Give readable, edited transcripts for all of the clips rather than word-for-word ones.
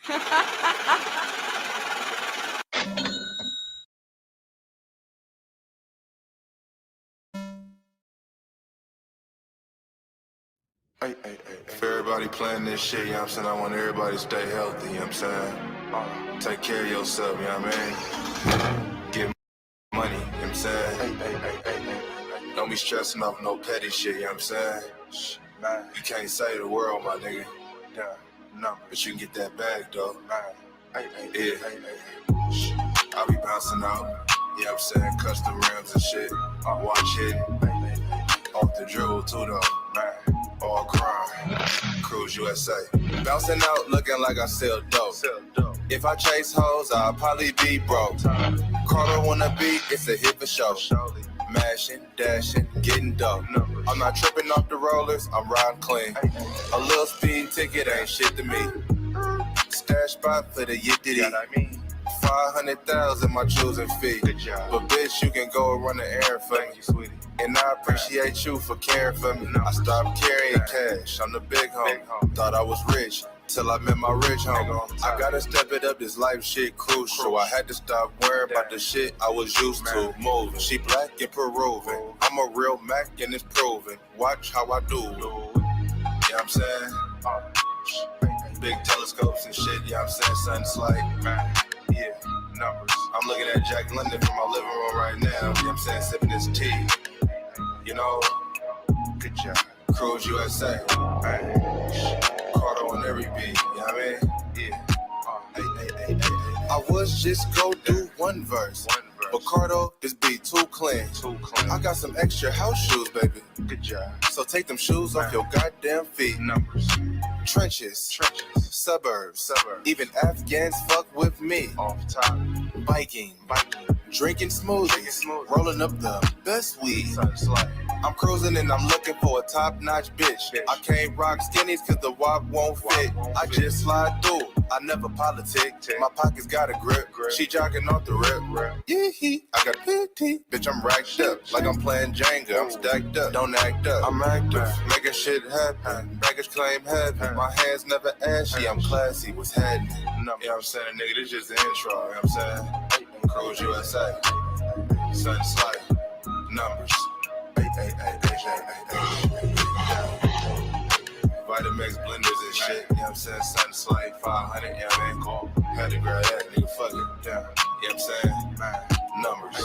For everybody playing this shit, you know what I'm saying? I want everybody to stay healthy, you know what I'm saying? Take care of yourself, you know what I mean? Get money, you know what I'm saying? Don't be stressing off no petty shit, you know what I'm saying? You can't save the world, my nigga. But you can get that bag, though. Yeah. I be bouncing out, you know what I'm saying? Custom rims and shit. Watch it. Off the dribble, too, though. All crime. Cruise USA. Bouncing out looking like I sell dope. If I chase hoes, I'll probably be broke. Carter on the beat, it's a hit for show. Mashing, dashing, getting dope. I'm not tripping off the rollers, I'm riding clean. A little speeding ticket ain't shit to me. Stash spot for the yittity. 500,000 my choosing fee. But bitch, you can go run the errand for me, sweetie. And I appreciate you for caring for me. I stopped carrying cash, I'm the big homie. Thought I was rich, till I met my rich homie. I gotta step it up, this life shit crucial. I had to stop worrying about the shit I was used to. Moving, she black and Peruvian. I'm a real Mac and it's proven. Watch how I do. You know what I'm saying? Big telescopes and shit, you know what I'm saying? Something's like, yeah, numbers. I'm looking at Jack London from my living room right now, you know what I'm saying? Sipping this tea. You know, good job. Cruise USA. Carter on every beat, you know what I mean? Yeah. I was just go do one verse. But Cardo, this beat too clean. I got some extra house shoes, baby. Good job. So take them shoes off your goddamn feet. Numbers. Trenches. Suburbs. Even Afghans fuck with me. Off top. Biking. Drinking smoothies. Rolling up the best weed. I'm cruising and I'm looking for a top-notch bitch. I can't rock skinnies cause the wop won't fit. I just slide through, I never politic. My pockets got a grip, she jogging off the rip. Yeah, I got pity, bitch I'm racked up. Like I'm playing Jenga, I'm stacked up. Don't act up, I'm active, making shit happen. Baggage claim heavy, my hands never ashy. I'm classy, what's happening? You know what I'm saying, nigga, this just the intro, you know what I'm saying? Cruise USA, Sun's like numbers. Vitamix blenders and shit, you know what I'm saying? Something slight 500, you know what I mean? Cool. Had to grab that, nigga, fuck it. Yeah. You know what I'm saying? Numbers.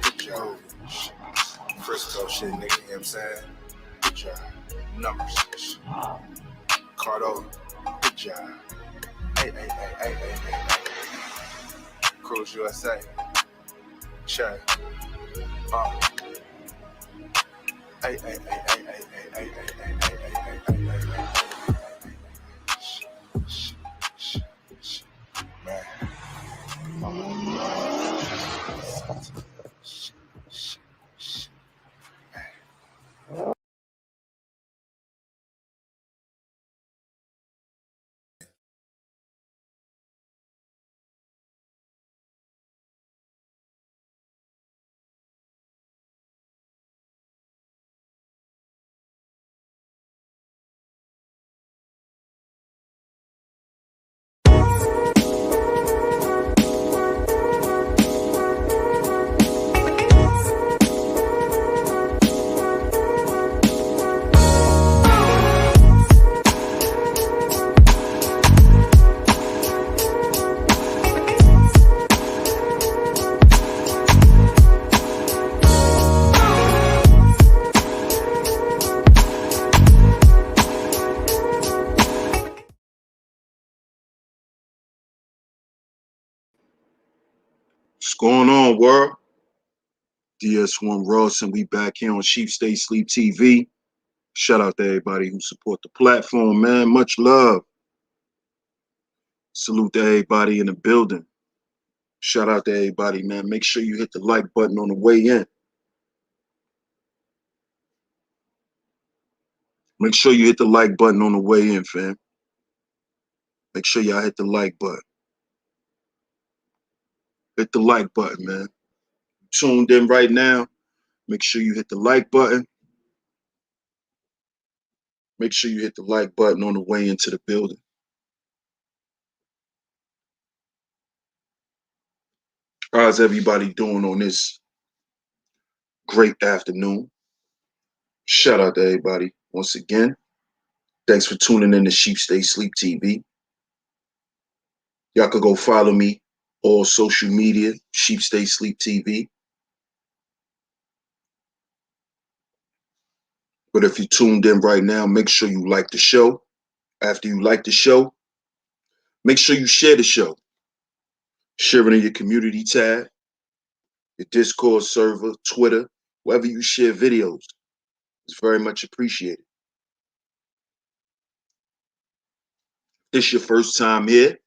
Good job. Frisco shit, nigga, you know what I'm saying? Good job. Numbers. Cardo. Good job. Cruise USA. Check. What's going on, world? DS1 Ross, and we back here on SHEEPSTAYSLEEPTV. Shout out to everybody who support the platform, man. Much love. Salute to everybody in the building. Shout out to everybody, man. Make sure you hit the like button on the way in. Make sure you hit the like button on the way in, fam. Make sure y'all hit the like button. Hit the like button, man. Tuned in right now. Make sure you hit the like button. Make sure you hit the like button on the way into the building. How's everybody doing on this great afternoon? Shout out to everybody once again. Thanks for tuning in to Sheep Stay Sleep TV. Y'all could go follow me all social media, Sheep Stay Sleep TV. But if you tuned in right now, make sure you like the show. After you like the show, make sure you share the show. Share it in your community tab, your Discord server, Twitter, wherever you share videos. It's very much appreciated. If this your first time here,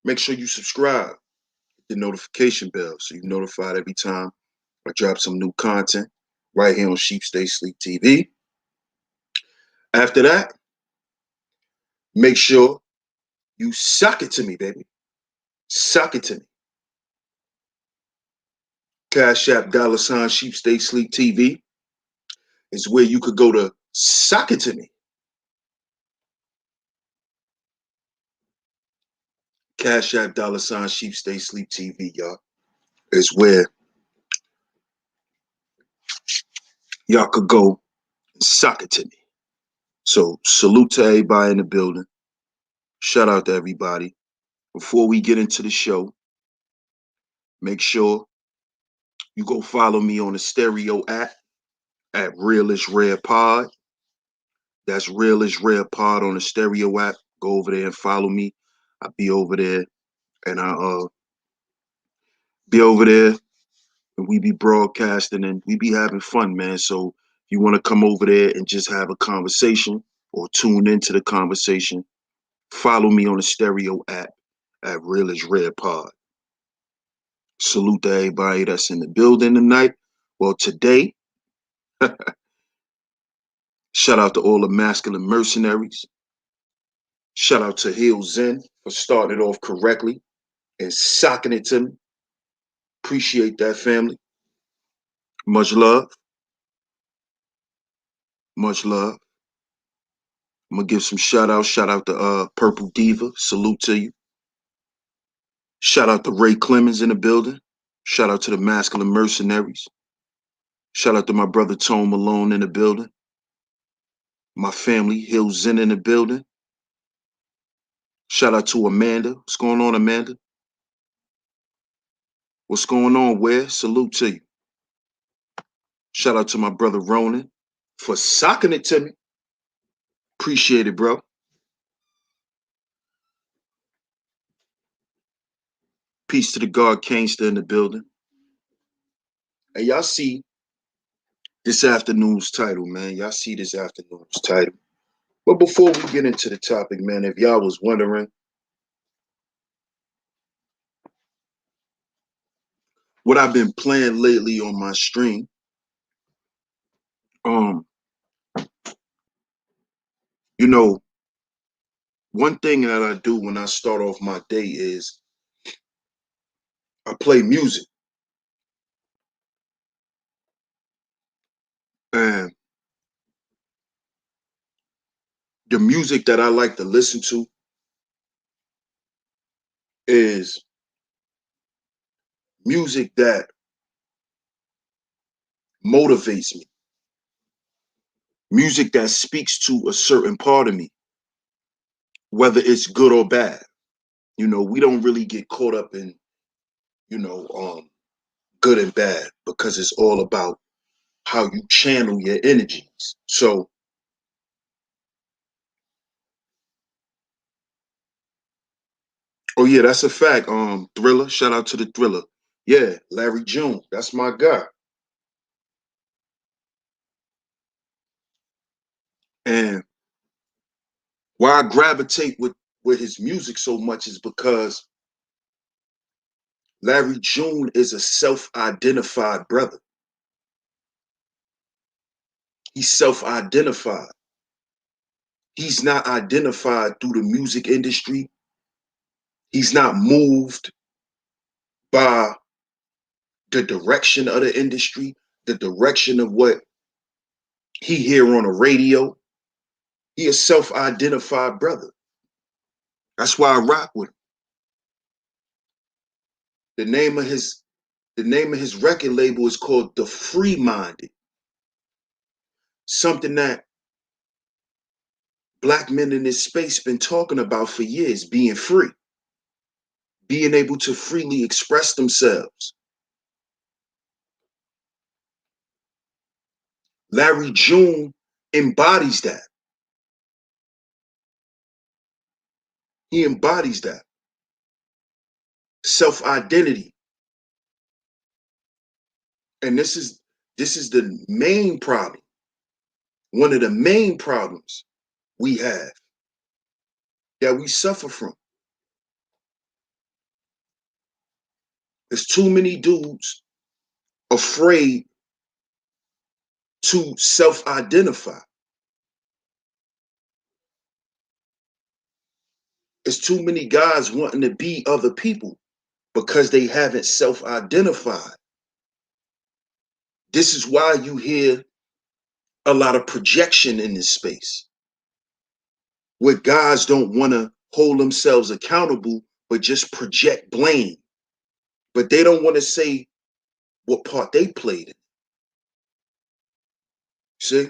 make sure you subscribe, hit the notification bell so you're notified every time I drop some new content right here on Sheep Stay Sleep TV. After that, make sure you sock it to me, baby. Sock it to me. CashApp $ Sheep Stay Sleep TV is where you could go to sock it to me. CashApp $ Sheep Stay Sleep TV, y'all, is where y'all could go and sock it to me. So salute to everybody in the building. Shout out to everybody. Before we get into the show, make sure you go follow me on the stereo app at Real is Rare Pod. That's Real is Rare Pod on the stereo app. Go over there and follow me. I'll be over there and I'll be over there and we be broadcasting and we be having fun, man. So if you want to come over there and just have a conversation or tune into the conversation, follow me on the stereo app at Real is Rare Pod. Salute to everybody that's in the building tonight. Well, today, shout out to all the masculine mercenaries. Shout out to Hill Zen for starting it off correctly and socking it to me. Appreciate that, family. Much love. Much love. I'm going to give some shout out. Shout out to Purple Diva. Salute to you. Shout out to Ray Clemens in the building. Shout out to the masculine mercenaries. Shout out to my brother Tone Malone in the building. My family, Hill Zen in the building. Shout out to Amanda. What's going on, Amanda? What's going on, Where? Salute to you. Shout out to my brother Ronan for socking it to me. Appreciate it, bro. Peace to the guard Canester in the building. And y'all see this afternoon's title, man. Y'all see this afternoon's title. But before we get into the topic, man, if y'all was wondering what I've been playing lately on my stream, you know, one thing that I do when I start off my day is I play music. And the music that I like to listen to is music that motivates me, music that speaks to a certain part of me, whether it's good or bad. You know, we don't really get caught up in, you know, good and bad because it's all about how you channel your energies. So, oh yeah, that's a fact. Thriller, shout out to the Thriller. Yeah, Larry June, that's my guy. And why I gravitate with his music so much is because Larry June is a self-identified brother. He's self-identified. He's not identified through the music industry. He's not moved by the direction of the industry, the direction of what he hear on the radio. He a self-identified brother. That's why I rock with him. The name of his record label is called The Free Minded. Something that black men in this space been talking about for years, being free, being able to freely express themselves. Larry June embodies that. He embodies that. Self-identity. And this is the main problem. One of the main problems we have that we suffer from. There's too many dudes afraid to self-identify. There's too many guys wanting to be other people because they haven't self-identified. This is why you hear a lot of projection in this space, where guys don't want to hold themselves accountable, but just project blame. But they don't want to say what part they played in. See?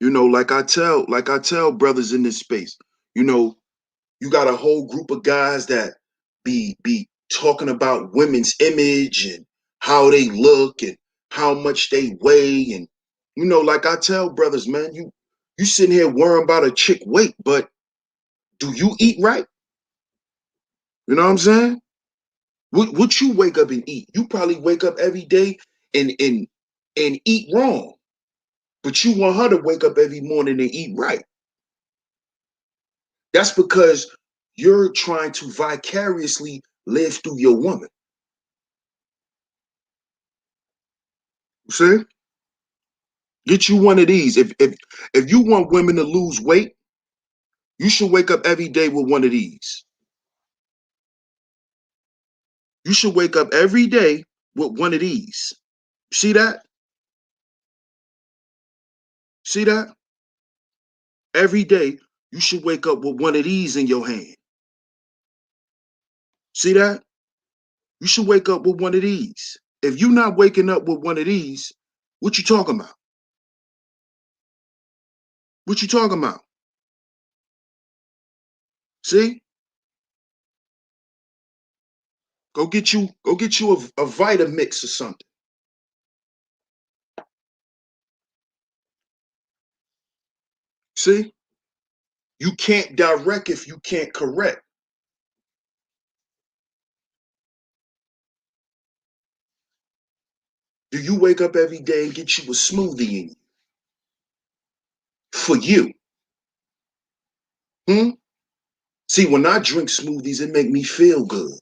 You know, like I tell brothers in this space, you know, you got a whole group of guys that be talking about women's image and how they look and how much they weigh. And, you know, like I tell brothers, man, you sitting here worrying about a chick weight, but do you eat right? You know what I'm saying? What you wake up and eat? You probably wake up every day and eat wrong. But you want her to wake up every morning and eat right. That's because you're trying to vicariously live through your woman. See? Get you one of these. If you want women to lose weight, you should wake up every day with one of these. You should wake up every day with one of these. See that? See that? Every day, you should wake up with one of these in your hand. See that? You should wake up with one of these. If you're not waking up with one of these, what you talking about? What you talking about? See? Go get you a Vitamix or something. See? You can't direct if you can't correct. Do you wake up every day and get you a smoothie in you? For you? See, when I drink smoothies, it make me feel good.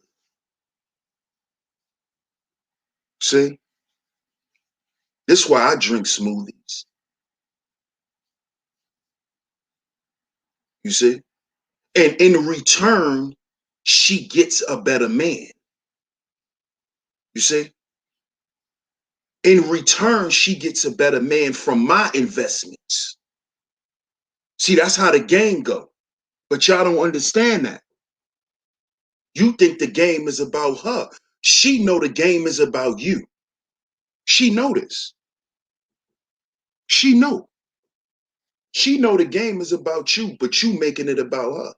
See? This is why I drink smoothies. You see? And in return, she gets a better man. You see? In return, she gets a better man from my investments. See, that's how the game go. But y'all don't understand that. You think the game is about her. She know the game is about you. She know this. She know. She know the game is about you, but you making it about her.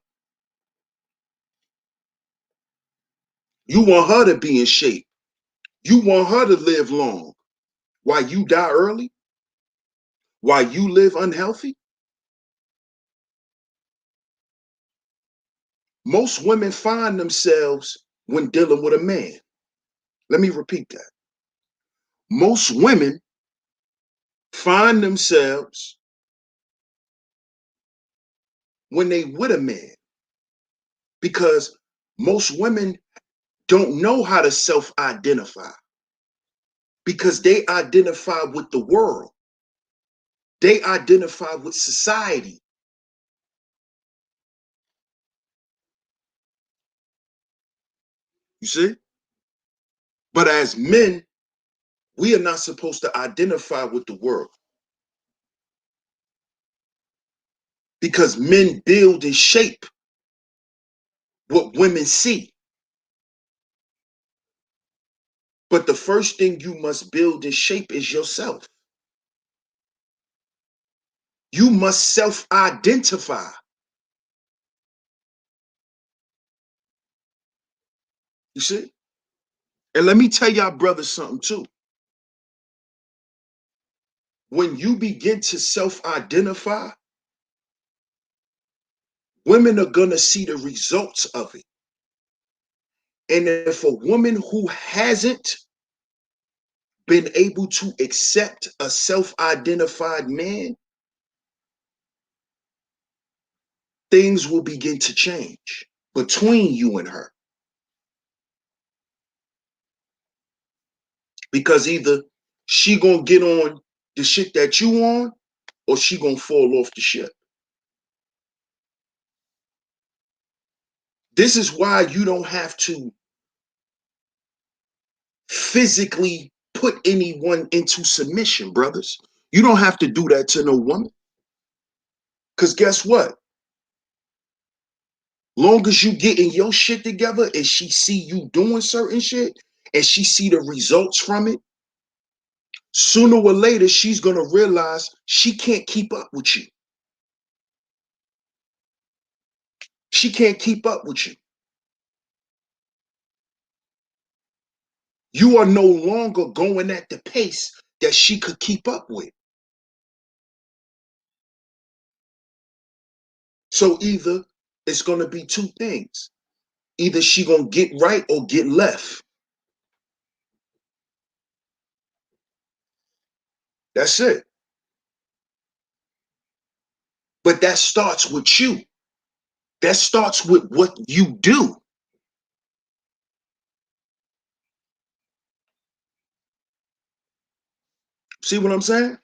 You want her to be in shape. You want her to live long. Why you die early? Why you live unhealthy? Most women find themselves when dealing with a man. Let me repeat that. Most women find themselves when they with a man because most women don't know how to self-identify because they identify with the world. They identify with society. You see? But as men, we are not supposed to identify with the world because men build and shape what women see. But the first thing you must build and shape is yourself. You must self-identify. You see? And let me tell y'all brothers something too. When you begin to self-identify, women are going to see the results of it. And if a woman who hasn't been able to accept a self-identified man, things will begin to change between you and her. Because either she gonna get on the shit that you on, or she gonna fall off the ship. This is why you don't have to physically put anyone into submission, brothers. You don't have to do that to no woman. Because guess what? Long as you getting your shit together and she see you doing certain shit and she see the results from it, sooner or later she's gonna realize she can't keep up with you. She can't keep up with you. You are no longer going at the pace that she could keep up with. So either it's gonna be two things. Either she gonna get right or get left. That's it. But that starts with you. That starts with what you do. See what I'm saying?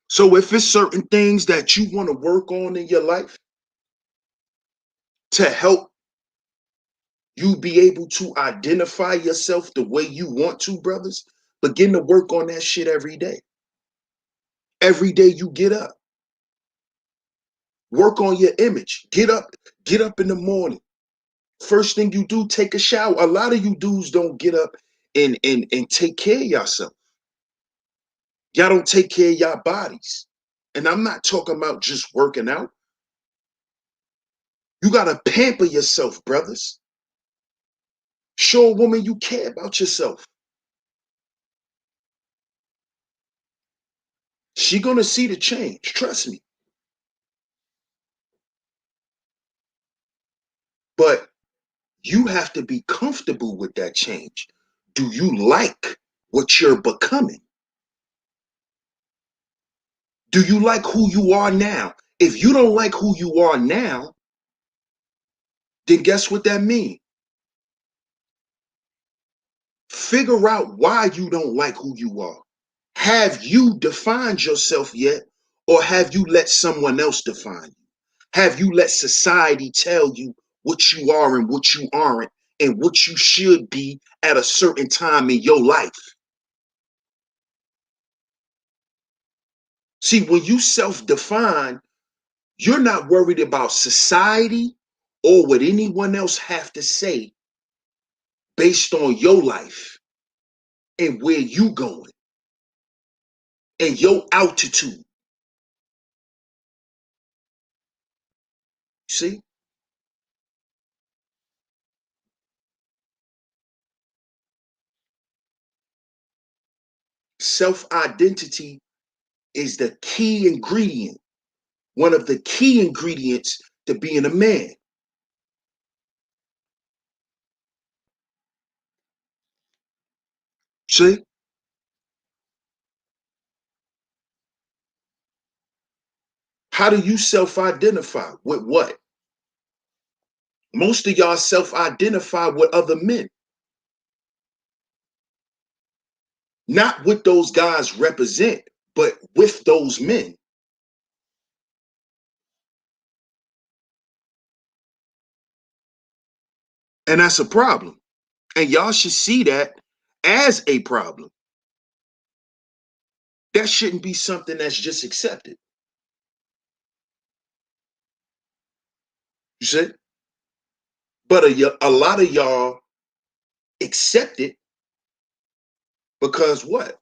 So if it's certain things that you want to work on in your life to help you be able to identify yourself the way you want to, brothers, begin to work on that shit every day. Every day you get up. Work on your image. Get up in the morning. First thing you do, take a shower. A lot of you dudes don't get up and take care of yourself. Y'all don't take care of your bodies. And I'm not talking about just working out. You gotta pamper yourself, brothers. Show a woman you care about yourself. She gonna see the change. Trust me. But you have to be comfortable with that change. Do you like what you're becoming? Do you like who you are now? If you don't like who you are now, then guess what that means? Figure out why you don't like who you are. Have you defined yourself yet, or have you let someone else define you? Have you let society tell you what you are and what you aren't, and what you should be at a certain time in your life? See, when you self-define, you're not worried about society or what anyone else have to say based on your life and where you going and your altitude. See? Self-identity is the key ingredient, one of the key ingredients to being a man. See? How do you self-identify? With what? Most of y'all self-identify with other men. Not what those guys represent, but with those men. And that's a problem. And y'all should see that as a problem. That shouldn't be something that's just accepted. You see? But a lot of y'all accept it because what?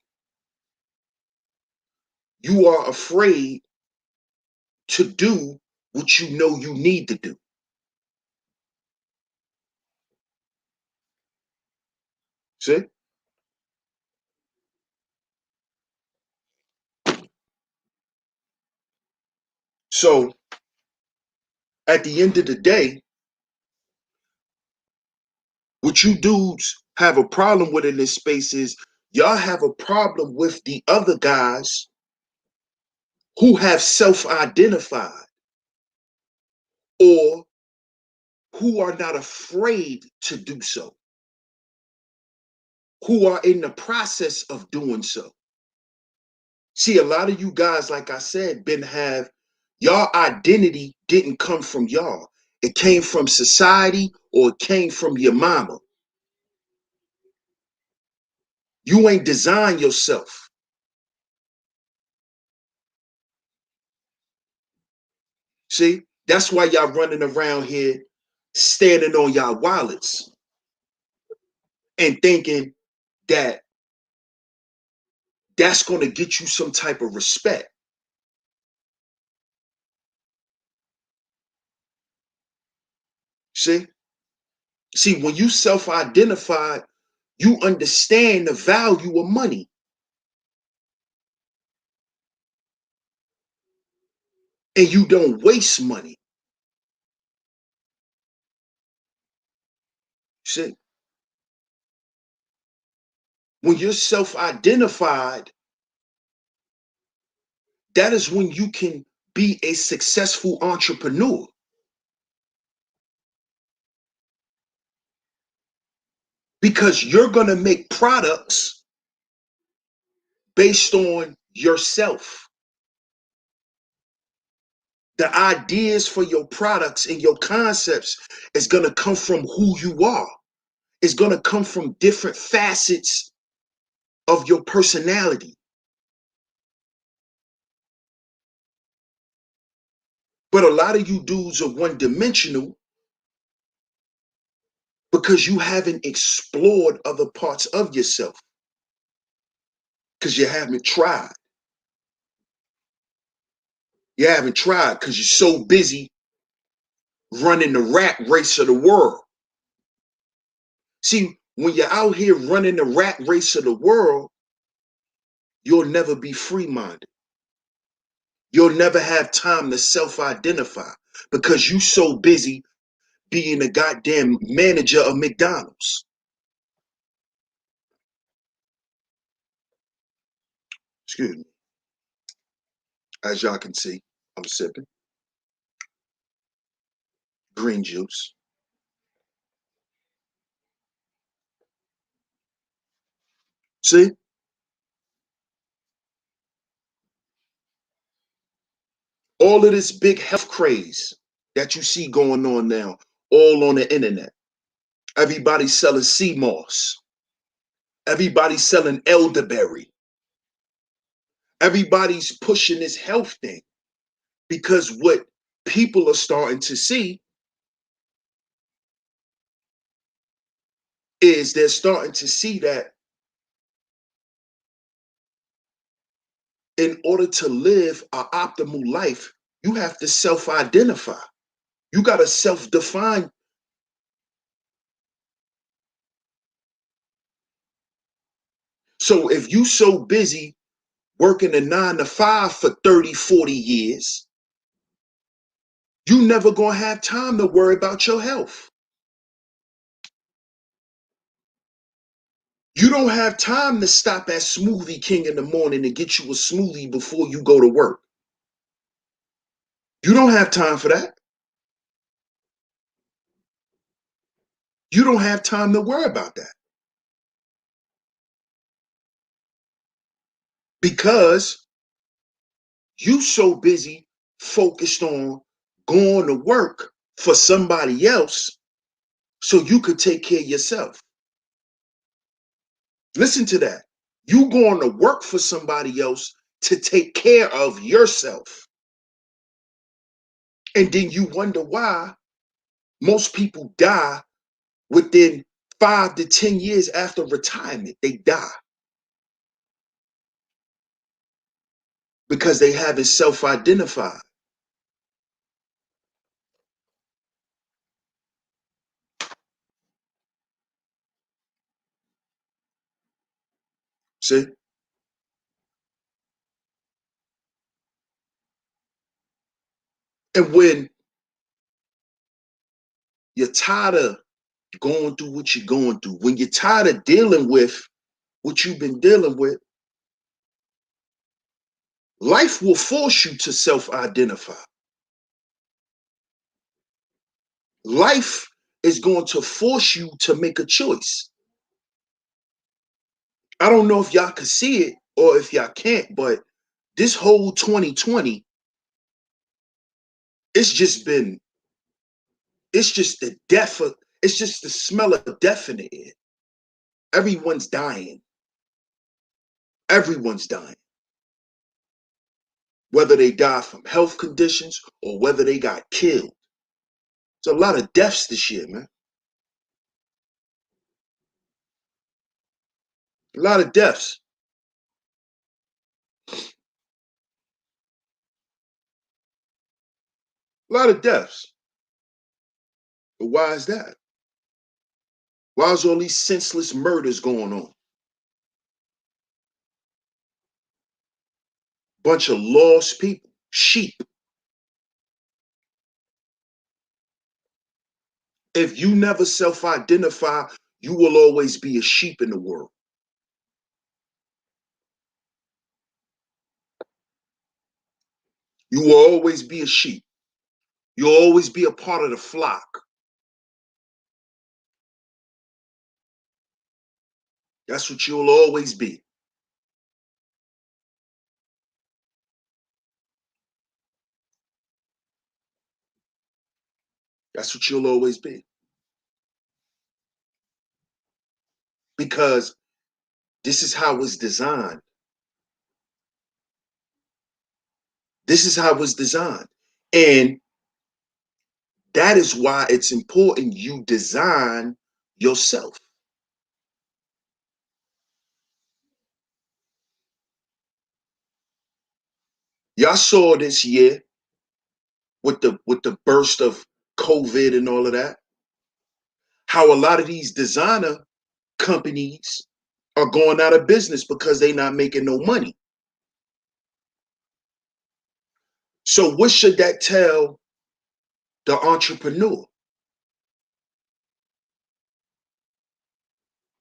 You are afraid to do what you know you need to do. See? So at the end of the day, what you dudes have a problem with in this space is y'all have a problem with the other guys who have self-identified or who are not afraid to do so, who are in the process of doing so. See, a lot of you guys, like I said, y'all identity didn't come from y'all. It came from society or it came from your mama. You ain't designed yourself. See, that's why y'all running around here standing on y'all wallets and thinking that that's going to get you some type of respect. See, when you self-identified, you understand the value of money. And you don't waste money. See, when you're self-identified, that is when you can be a successful entrepreneur. Because you're going to make products based on yourself. The ideas for your products and your concepts is going to come from who you are. It's going to come from different facets of your personality. But a lot of you dudes are one-dimensional because you haven't explored other parts of yourself. Because you haven't tried. You haven't tried because you're so busy running the rat race of the world. See, when you're out here running the rat race of the world, you'll never be free-minded. You'll never have time to self-identify because you're so busy being a goddamn manager of McDonald's. Excuse me. As y'all can see, I'm sipping green juice. See? All of this big health craze that you see going on now, all on the internet. Everybody's selling sea moss. Everybody's selling elderberry. Everybody's pushing this health thing because what people are starting to see is they're starting to see that in order to live an optimal life, you have to self-identify. You got to self-define. So if you so busy working a 9 to 5 for 30, 40 years, you never gonna have time to worry about your health. You don't have time to stop at Smoothie King in the morning and get you a smoothie before you go to work. You don't have time for that. You don't have time to worry about that. Because you so busy focused on going to work for somebody else so you could take care of yourself. Listen to that. You going to work for somebody else to take care of yourself. And then you wonder why Most people die within 5 to 10 years after retirement. They die because they haven't self-identified. See? And when you're tired of going through what you're going through, when you're tired of dealing with what you've been dealing with, life will force you to self-identify. Life is going to force you to make a choice. I don't know if y'all can see it or if y'all can't, but this whole 2020, it's just been, it's just the death of, it's just the smell of death in the air. Everyone's dying. Everyone's dying. Whether they die from health conditions or whether they got killed. There's a lot of deaths this year, man. A lot of deaths. A lot of deaths. But why is that? Why is all these senseless murders going on? Bunch of lost people, sheep. If you never self-identify, you will always be a sheep in the world. You will always be a sheep. You'll always be a part of the flock. That's what you'll always be. That's what you'll always be. Because this is how it's designed. This is how it's designed. And that is why it's important you design yourself. Y'all saw this year with the burst of COVID and all of that, how a lot of these designer companies are going out of business because they're not making no money. So what should that tell the entrepreneur?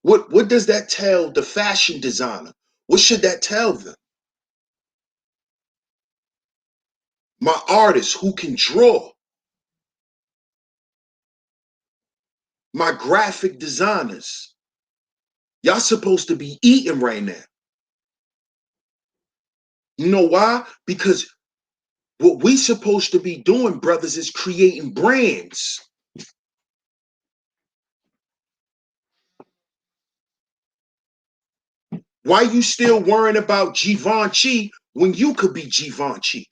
What does that tell the fashion designer? What should that tell them? My artists who can draw, my graphic designers, y'all supposed to be eating right now. You know why? Because what we supposed to be doing, brothers, is creating brands. Why you still worrying about Givenchy when you could be Givenchy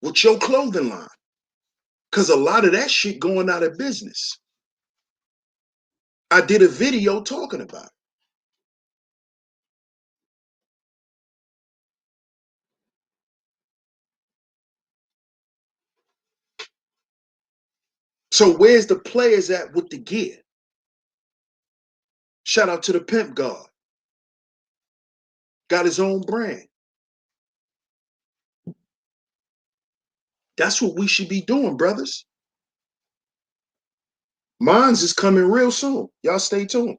with your clothing line? Because a lot of that shit going out of business. I did a video talking about it. So where's the players at with the gear? Shout out to the Pimp God. Got his own brand. That's what we should be doing, brothers. Mine's is coming real soon. Y'all stay tuned.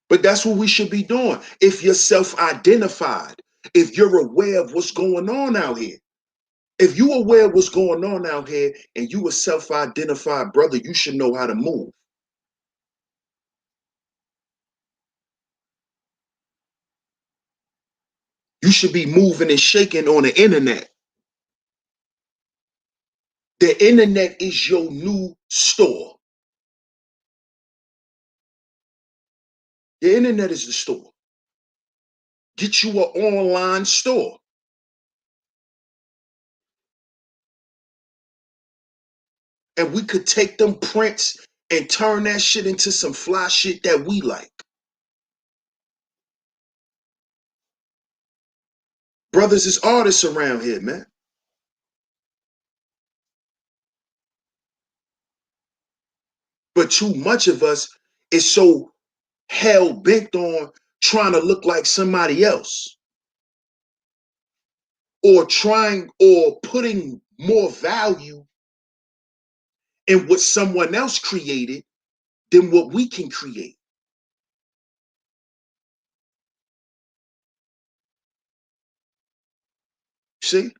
But that's what we should be doing. If you're self-identified, if you're aware of what's going on out here, if you're aware of what's going on out here and you a self-identified brother, you should know how to move. You should be moving and shaking on the internet. The internet is your new store. The internet is the store. Get you an online store. and we could take them prints and turn that shit into some fly shit that we like. Brothers is artists around here, man. But too much of us is so hell bent on trying to look like somebody else, or putting more value in what someone else created than what we can create. See?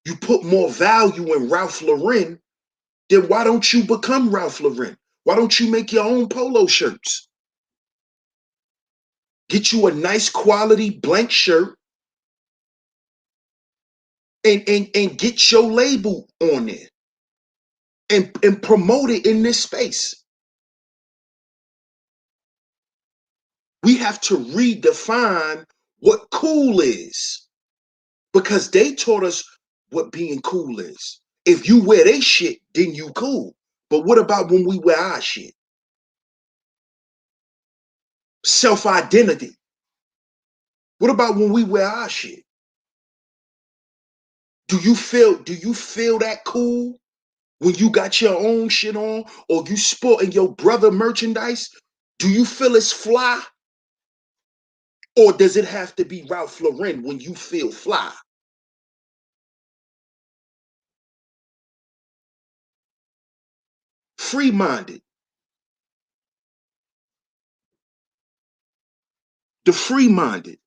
You put more value in Ralph Lauren, then why don't you become Ralph Lauren? Why don't you make your own polo shirts? Get you a nice quality blank shirt and get your label on there and promote it in this space. We have to redefine what cool is, because they taught us what being cool is. If you wear their shit, then you cool. But what about when we wear our shit? Self-identity. What about when we wear our shit? Do you feel that cool when you got your own shit on, or you sporting your brother merchandise? Do you feel it's fly? Or does it have to be Ralph Lauren when you feel fly? Free-minded. The free-minded.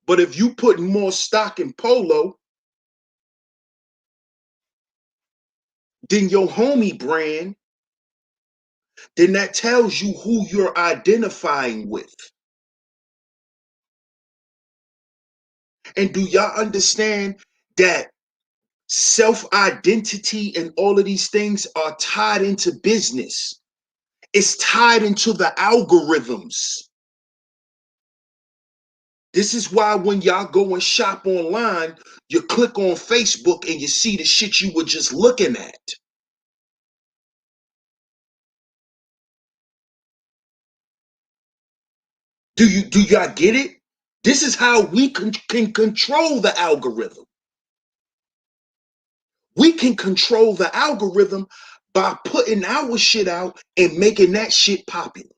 But if you put more stock in polo than your homie brand, then that tells you who you're identifying with. And do y'all understand that self-identity and all of these things are tied into business? It's tied into the algorithms. This is why when y'all go and shop online, you click on Facebook and you see the shit you were just looking at. Do y'all get it? This is how we can control the algorithm. We can control the algorithm by putting our shit out and making that shit popular.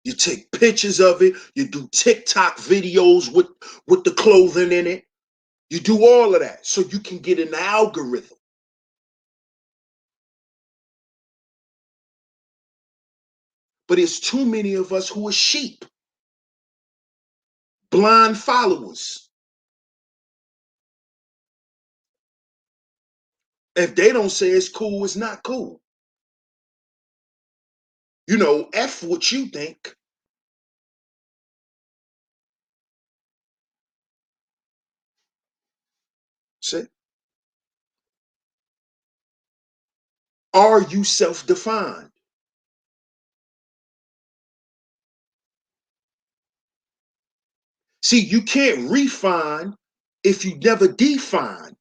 You take pictures of it, you do TikTok videos with the clothing in it. You do all of that so you can get an algorithm. But it's too many of us who are sheep, blind followers. If they don't say it's cool, it's not cool. You know, F what you think. See? Are you self-defined? See, you can't refine if you never defined.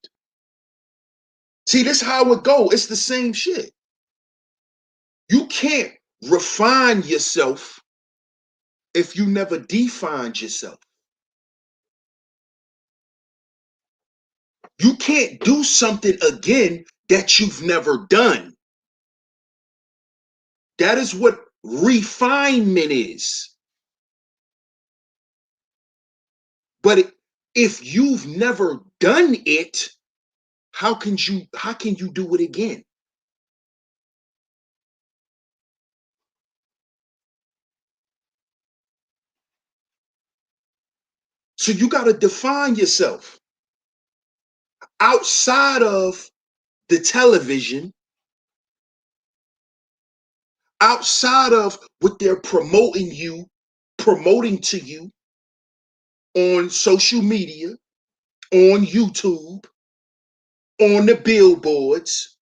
See, this is how it go. It's the same shit. You can't refine yourself if you never defined yourself. You can't do something again that you've never done. That is what refinement is. But if you've never done it, how can you do it again? So you got to define yourself outside of the television, outside of what they're promoting to you on social media, on YouTube. on the billboards.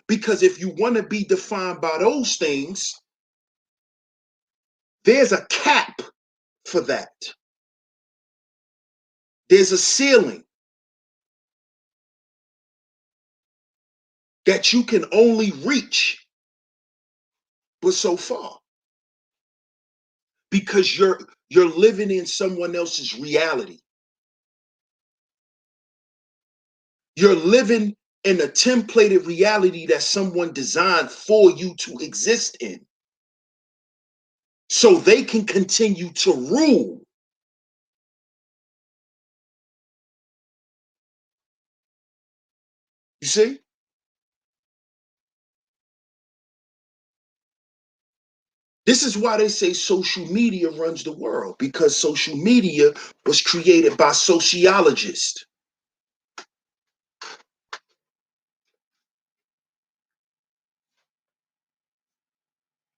Because if you want to be defined by those things, there's a cap for that. There's a ceiling that you can only reach but so far. Because you're living in someone else's reality. You're living in a templated reality that someone designed for you to exist in. So they can continue to rule. You see? This is why they say social media runs the world, because social media was created by sociologists.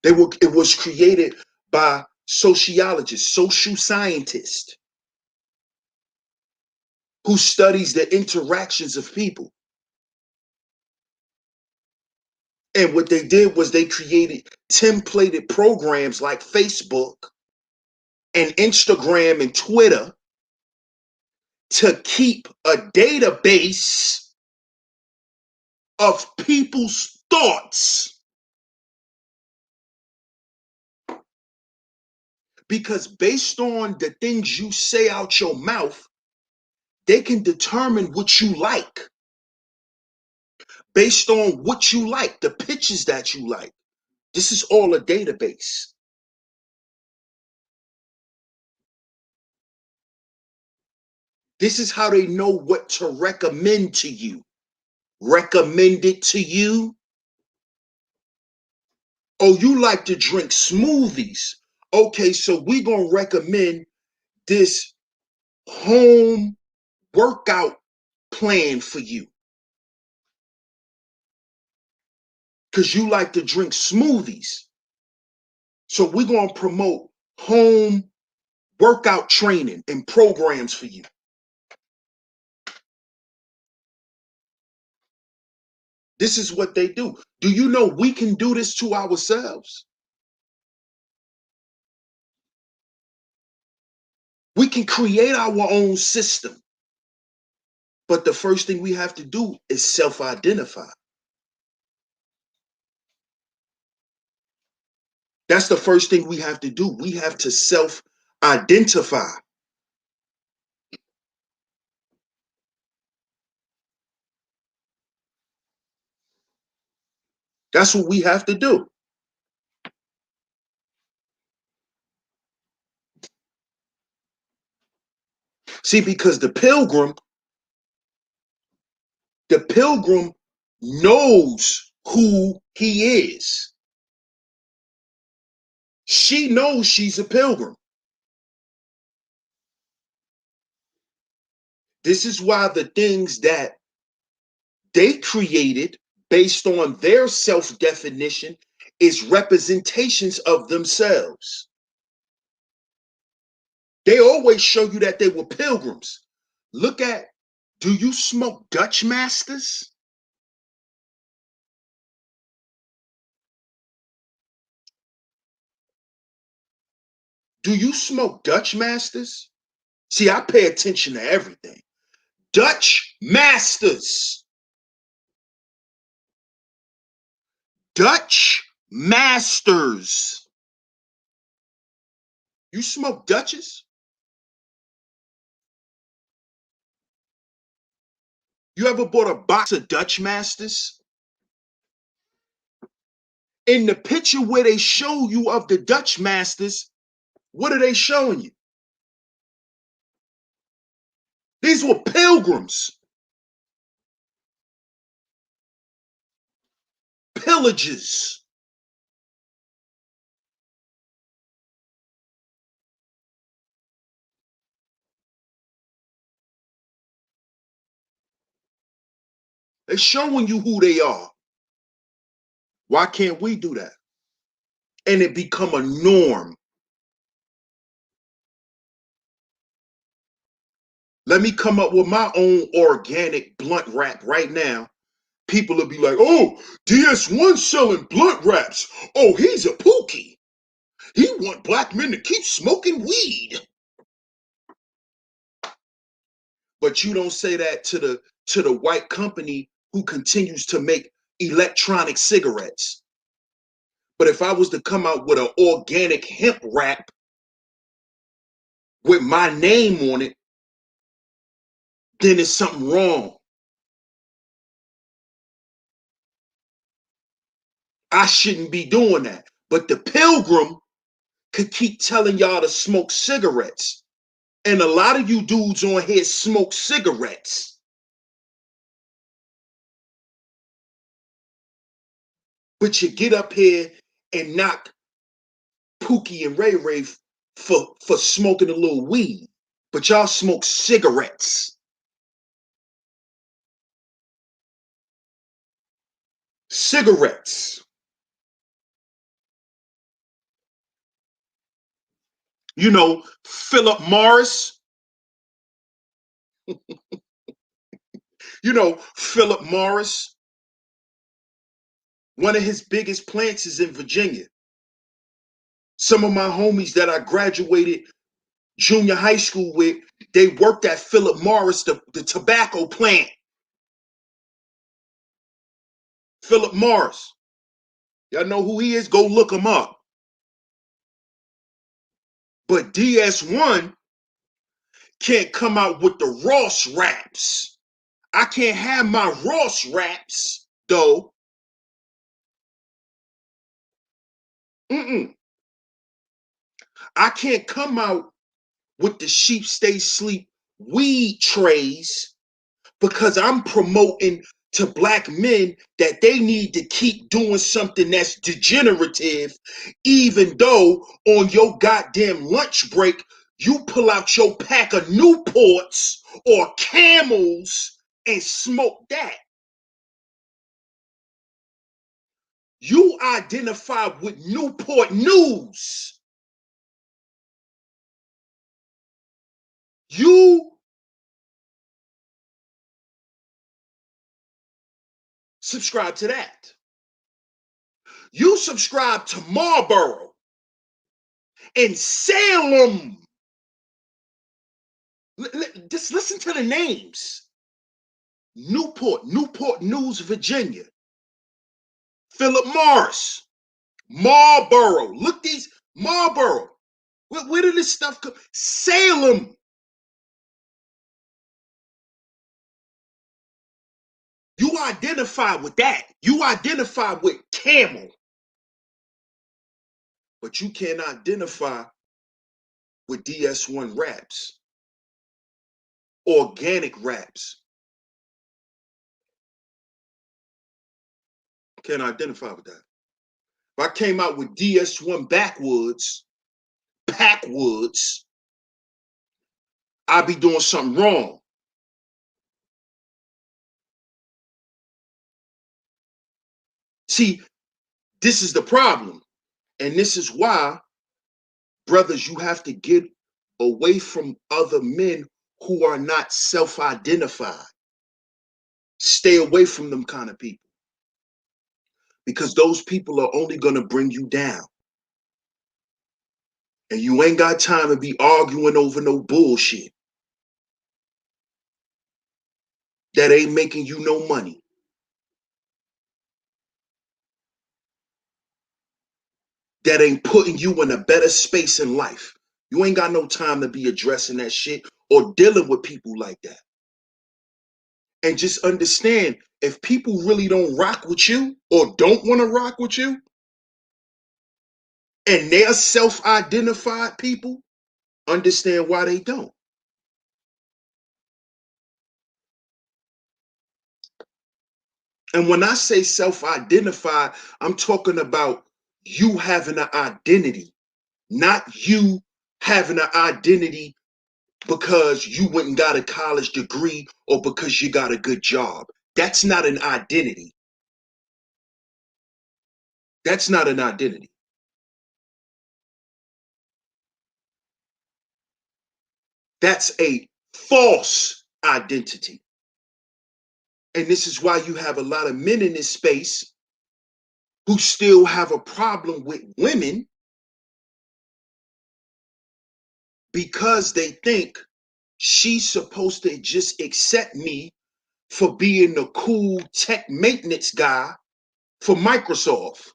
It was created by sociologists, social scientists who studies the interactions of people. And what they did was they created templated programs like Facebook and Instagram and Twitter to keep a database of people's thoughts. Because based on the things you say out your mouth, they can determine what you like. Based on what you like, the pictures that you like. This is all a database. This is how they know what to recommend to you. Recommend it to you. Oh, you like to drink smoothies. Okay, so we're going to recommend this home workout plan for you. Because you like to drink smoothies. So we're going to promote home workout training and programs for you. This is what they do. Do you know we can do this to ourselves? We can create our own system. But the first thing we have to do is self-identify. That's the first thing we have to do. We have to self-identify. That's what we have to do. See, because the pilgrim knows who he is. She knows she's a pilgrim. This is why the things that they created based on their self-definition is representations of themselves. They always show you that they were pilgrims. Look at, do you smoke Dutch Masters? Do you smoke Dutch Masters? See, I pay attention to everything. Dutch Masters. Dutch Masters. You smoke Dutches? You ever bought a box of Dutch Masters? In the picture where they show you of the Dutch Masters, what are they showing you? These were pilgrims. Pillages. They're showing you who they are. Why can't we do that? And it become a norm. Let me come up with my own organic blunt wrap right now. People will be like, oh, DS1 selling blunt wraps. Oh, he's a pookie. He want black men to keep smoking weed. But you don't say that to the white company who continues to make electronic cigarettes. But if I was to come out with an organic hemp wrap with my name on it, then there's something wrong. I shouldn't be doing that. But the Pilgrim could keep telling y'all to smoke cigarettes. And a lot of you dudes on here smoke cigarettes. But you get up here and knock Pookie and Ray Ray for smoking a little weed. But y'all smoke cigarettes. Cigarettes. You know, Philip Morris. You know, Philip Morris. One of his biggest plants is in Virginia. Some of my homies that I graduated junior high school with, they worked at Philip Morris, the tobacco plant. Philip Morris. Y'all know who he is? Go look him up. But DS1 can't come out with the Ross wraps. I can't have my Ross wraps, though. I can't come out with the Sheep Stay Sleep weed trays because I'm promoting to black men that they need to keep doing something that's degenerative, even though on your goddamn lunch break, you pull out your pack of Newports or Camels and smoke that. You identify with Newport News. You subscribe to that. You subscribe to Marlboro and Salem. Just listen to the names. Newport News, Virginia. Philip Morris, Marlboro. Look these, Marlboro. Where did this stuff come? Salem. You identify with that. You identify with Camel. But you can't identify with DS1 wraps. Organic wraps. Can't identify with that. If I came out with DS1 backwoods, I'd be doing something wrong. See, this is the problem. And this is why, brothers, you have to get away from other men who are not self-identified. Stay away from them kind of people. Because those people are only going to bring you down. And you ain't got time to be arguing over no bullshit that ain't making you no money. That ain't putting you in a better space in life. You ain't got no time to be addressing that shit or dealing with people like that. And just understand, if people really don't rock with you or don't want to rock with you, and they're self-identified people, understand why they don't. And when I say self-identified, I'm talking about you having an identity, not you having an identity because you went and got a college degree or because you got a good job. That's not an identity. That's not an identity. That's a false identity. And this is why you have a lot of men in this space who still have a problem with women because they think she's supposed to just accept me for being the cool tech maintenance guy for Microsoft.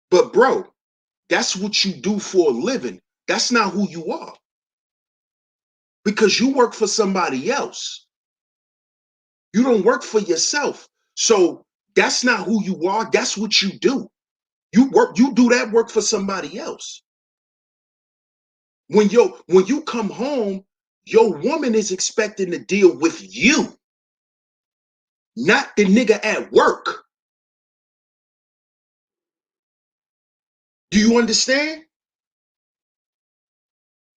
But bro, that's what you do for a living. That's not who you are. Because you work for somebody else. You don't work for yourself. So that's not who you are. That's what you do. You do that work for somebody else. When you come home, your woman is expecting to deal with you, not the nigga at work. Do you understand?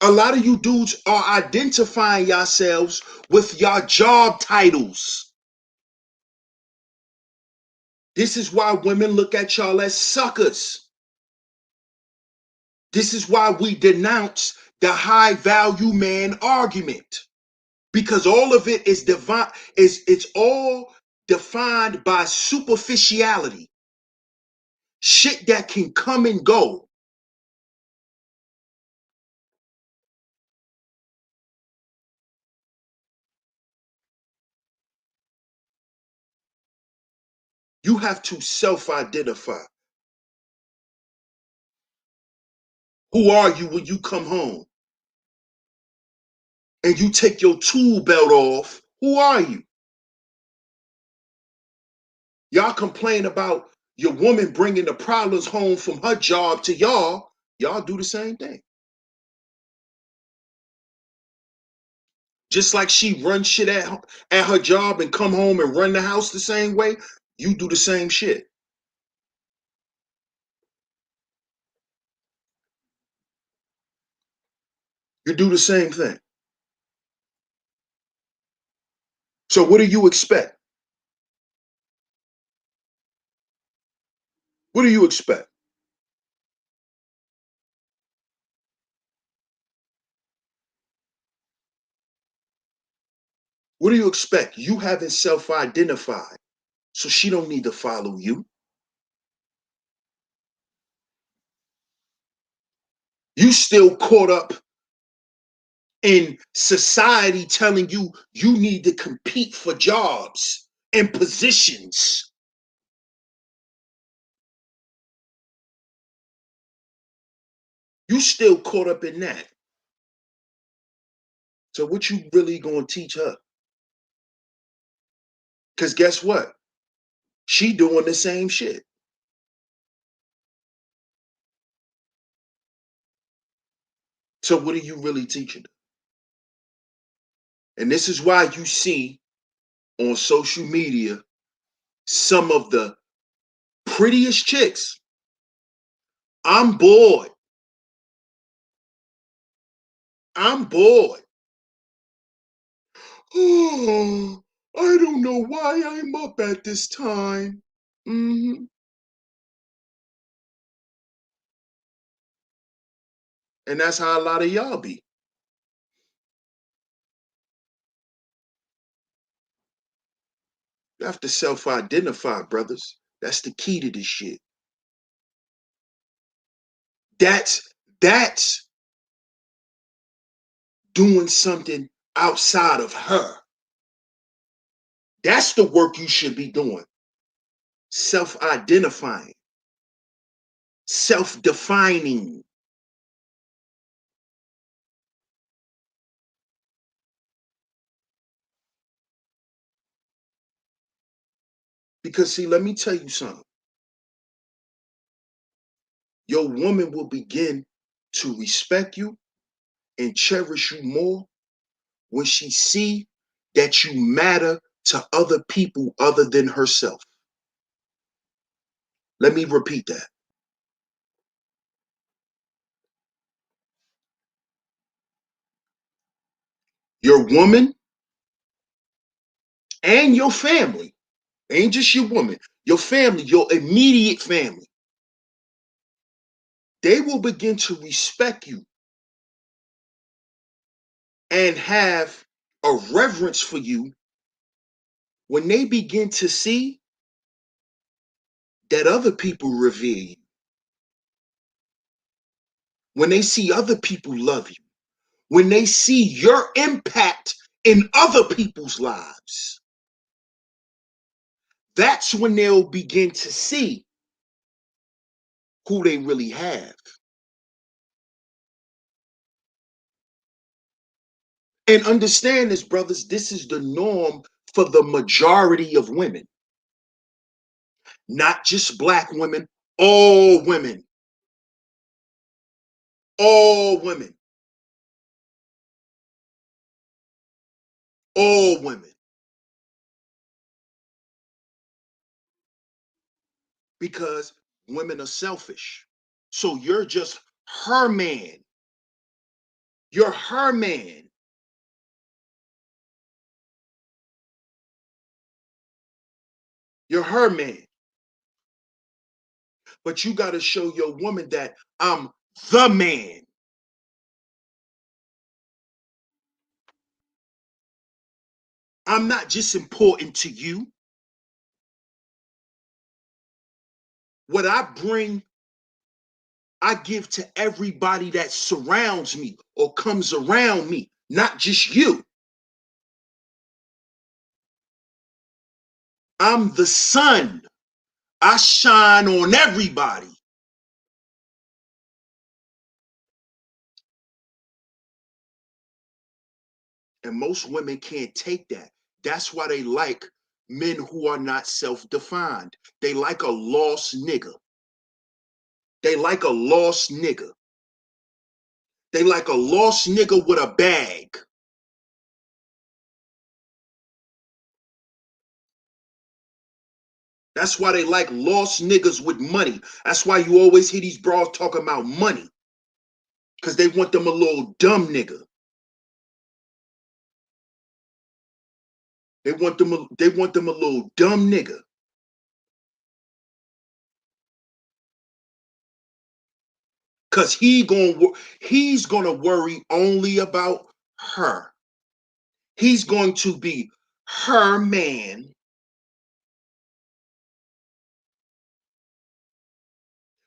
A lot of you dudes are identifying yourselves with your job titles. This is why women look at y'all as suckers. This is why we denounce the high value man argument. Because all of it is divine, it's all defined by superficiality. Shit that can come and go. You have to self-identify. Who are you when you come home? And you take your tool belt off. Who are you? Y'all complain about your woman bringing the problems home from her job to y'all. Y'all do the same thing. Just like she runs shit at her job and come home and run the house the same way, you do the same shit. You do the same thing. So what do you expect? What do you expect? What do you expect? You haven't self-identified, so she don't need to follow you. You still caught up in society telling you you need to compete for jobs and positions. You still caught up in that. So what you really gonna teach her? Because guess what? She doing the same shit. So what are you really teaching her? And this is why you see on social media some of the prettiest chicks. I'm bored. I'm bored. Oh, I don't know why I'm up at this time. Mm-hmm. And that's how a lot of y'all be. You have to self-identify, brothers. That's the key to this shit. That's doing something outside of her. That's the work you should be doing. Self-identifying, self-defining. Because see, let me tell you something. Your woman will begin to respect you and cherish you more when she see that you matter to other people other than herself. Let me repeat that. Your woman and your family, ain't just your woman, your family, your immediate family, they will begin to respect you and have a reverence for you, when they begin to see that other people revere you, when they see other people love you, when they see your impact in other people's lives, that's when they'll begin to see who they really have. And understand this, brothers, this is the norm for the majority of women. Not just black women, all women. All women. All women. Because women are selfish. So you're just her man. You're her man. You're her man. But you got to show your woman that I'm the man. I'm not just important to you. What I bring, I give to everybody that surrounds me or comes around me, not just you. I'm the sun. I shine on everybody. And most women can't take that. That's why they like men who are not self-defined. They like a lost nigga. They like a lost nigga. They like a lost nigga with a bag. That's why they like lost niggas with money. That's why you always hear these bras talking about money. Because they want them a little dumb nigga. They want them a little dumb nigga. Cause he's gonna worry only about her. He's going to be her man.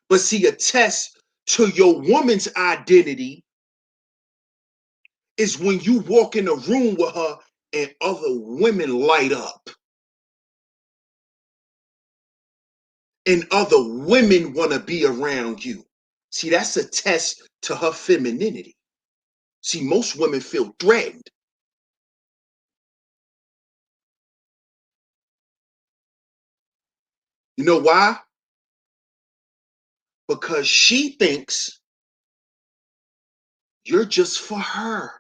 But see, a test to your woman's identity is when you walk in a room with her and other women light up. And other women want to be around you. See, that's a test to her femininity. See, most women feel threatened. You know why? Because she thinks you're just for her.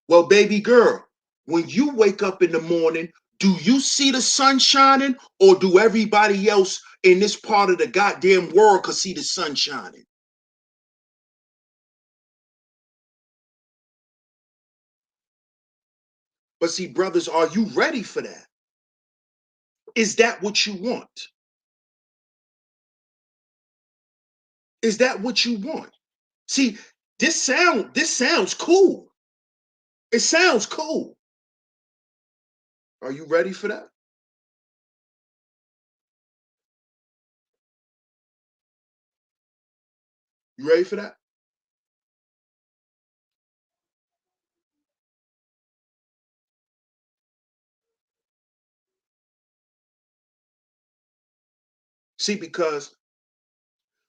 Well, baby girl, when you wake up in the morning, do you see the sun shining, or do everybody else in this part of the goddamn world could see the sun shining? But see, brothers, are you ready for that? Is that what you want? Is that what you want? See, this sounds cool. It sounds cool. Are you ready for that? You ready for that? See, because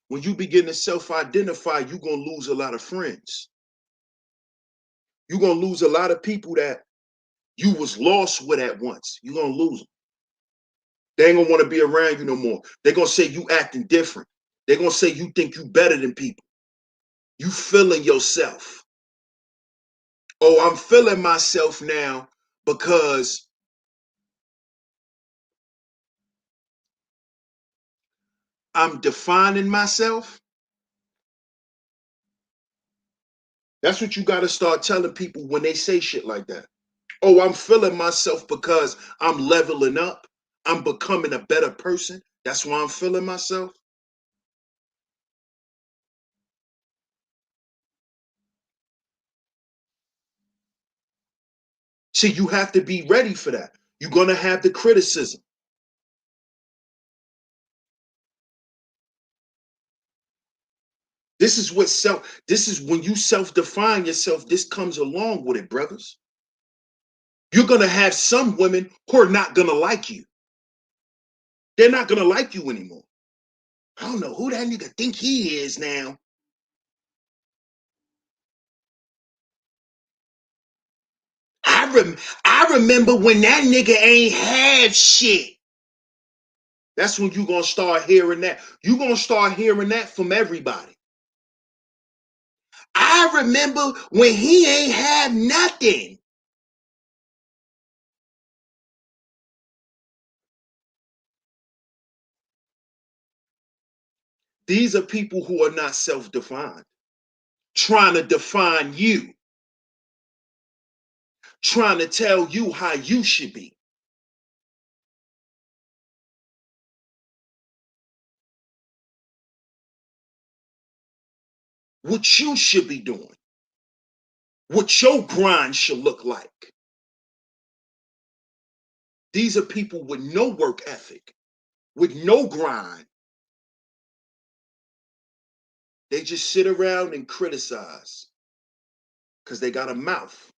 when you begin to self-identify, you're gonna lose a lot of friends. You're gonna lose a lot of people that you was lost with at once. You're gonna lose them. They ain't gonna want to be around you no more. They're gonna say you acting different. They're gonna say you think you better than people. You feeling yourself. Oh, I'm feeling myself now because I'm defining myself. That's what you gotta start telling people when they say shit like that. Oh, I'm feeling myself because I'm leveling up. I'm becoming a better person. That's why I'm feeling myself. See, you have to be ready for that. You're going to have the criticism. This is when you self-define yourself, this comes along with it, brothers. You're going to have some women who are not going to like you. They're not going to like you anymore. I don't know who that nigga think he is now. I remember when that nigga ain't have shit. That's when you're going to start hearing that. You're going to start hearing that from everybody. I remember when he ain't have nothing. These are people who are not self-defined, trying to define you, trying to tell you how you should be. What you should be doing, what your grind should look like. These are people with no work ethic, with no grind. They just sit around and criticize because they got a mouth.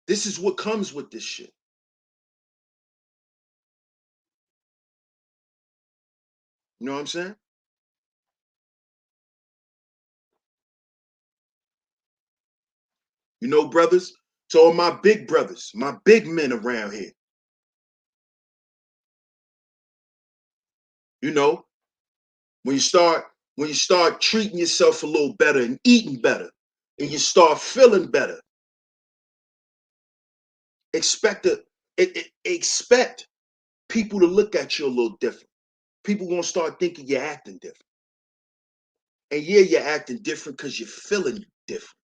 This is what comes with this shit. You know what I'm saying? You know, brothers, to all my big brothers, my big men around here. You know, when you start treating yourself a little better and eating better, and you start feeling better, expect people to look at you a little different. People gonna start thinking you're acting different. And yeah, you're acting different because you're feeling different.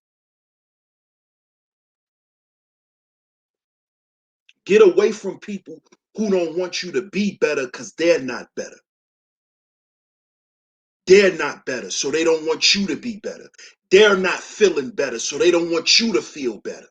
Get away from people who don't want you to be better because they're not better. They're not better, so they don't want you to be better. They're not feeling better, so they don't want you to feel better.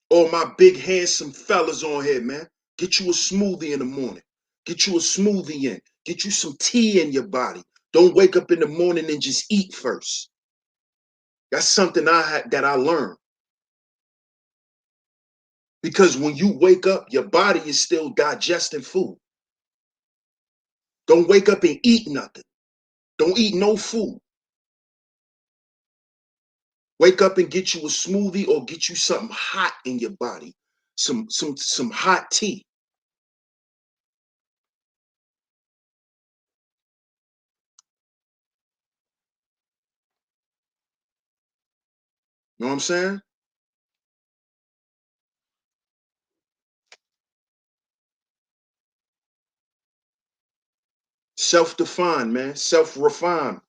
All my big handsome fellas on here, man. Get you a smoothie in the morning. Get you a smoothie in. Get you some tea in your body. Don't wake up in the morning and just eat first. That's something that I learned. Because when you wake up, your body is still digesting food. Don't wake up and eat nothing. Don't eat no food. Wake up and get you a smoothie or get you something hot in your body. Some hot tea. You know what I'm saying? Self-defined, man. Self-refined.